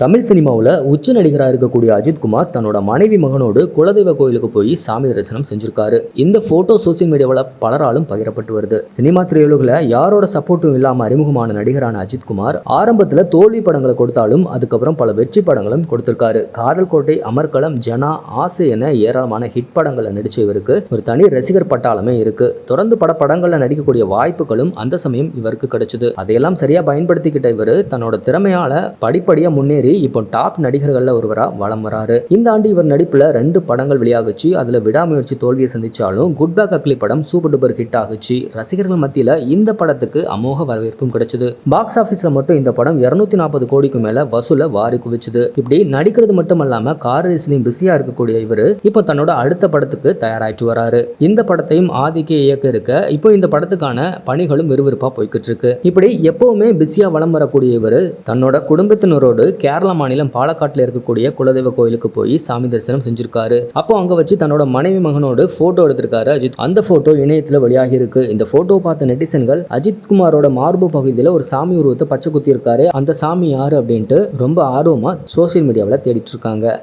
தமிழ் சினிமாவில் உச்ச நடிகராக இருக்கக்கூடிய அஜித் குமார் தன்னோட மனைவி மகனோடு குலதெய்வ கோயிலுக்கு போய் சாமி தரிசனம் செஞ்சிருக்காரு. இந்த போட்டோ சோசியல் மீடியாவில் பலராலும் பகிரப்பட்டு வருது. சினிமா திரையுலகில் யாரோட சப்போர்ட்டும் இல்லாம அறிமுகமான நடிகரான அஜித் குமார் ஆரம்பத்தில் தோல்வி படங்களை கொடுத்தாலும் அதுக்கப்புறம் பல வெற்றி படங்களும் கொடுத்திருக்காரு. காதல் கோட்டை, அமர்கலம், ஜனா, ஆசை என ஏராளமான ஹிட் படங்களை நடிச்ச இவருக்கு ஒரு தனி ரசிகர் பட்டாளமே இருக்கு. தொடர்ந்து படங்கள்ல நடிக்கக்கூடிய வாய்ப்புகளும் அந்த சமயம் இவருக்கு கிடைச்சது. அதையெல்லாம் சரியா பயன்படுத்திக்கிட்ட இவர் தன்னோட திறமையால படிப்படியா முன்னேறி இப்போ டாப் நடிகர்கள்ல ஒருவரா வலம் வராரு. இந்த ஆண்டு இவர் நடிப்புல 2 படங்கள் வெளியாகுச்சு. அதுல விடாமுயற்சி தோல்வியை சந்திச்சாலும் குட் பேக் அக்லி படம் சூப்பர் டூப்பர் ஹிட் ஆகுச்சு. ரசிகர்கள் மத்தியில இந்த படத்துக்கு அமோக வரவேற்பும் கிடைச்சது. பாக்ஸ் ஆபீஸ்ல மட்டும் இந்த படம் 240 கோடிக்கு மேல வசூல வாரி குவிச்சது. இப்படி நடிக்கிறது மட்டுமல்லாம கார் ரேஸ்லயும் பிஸியா இருக்கக்கூடிய இவரு இப்போ தன்னோட அடுத்த படத்துக்கு தயாராயிட்டு வராரு. இந்த படத்தையும் ஆதிக்கே இயக்க இருக்க இப்போ இந்த படத்துக்கான பணிகளும் விறுவிறுப்பா போய்கிட்டு இருக்கு. இப்படி எப்பவுமே பிஸியா வலம் வரக்கூடிய இவரு தன்னோட குடும்பத்தினரோடு கேரளா மாநிலம் பாலக்காட்டில் இருக்கக்கூடிய குலதெய்வ கோயிலுக்கு போய் சாமி தரிசனம் செஞ்சிருக்காரு. அப்போ அங்க வச்சு தன்னோட மனைவி மகனோடு போட்டோ எடுத்திருக்காரு அஜித். அந்த போட்டோ இணையத்துல வெளியாகி இருக்கு. இந்த போட்டோ பார்த்த நெட்டிசன்கள் அஜித் குமாரோட மார்பு பகுதியில் ஒரு சாமி உருவத்தை பச்சை குத்தி இருக்காரு, அந்த சாமி யாரு அப்படின்ட்டு ரொம்ப ஆர்வமா சோசியல் மீடியாவில் தேடிட்டு இருக்காங்க.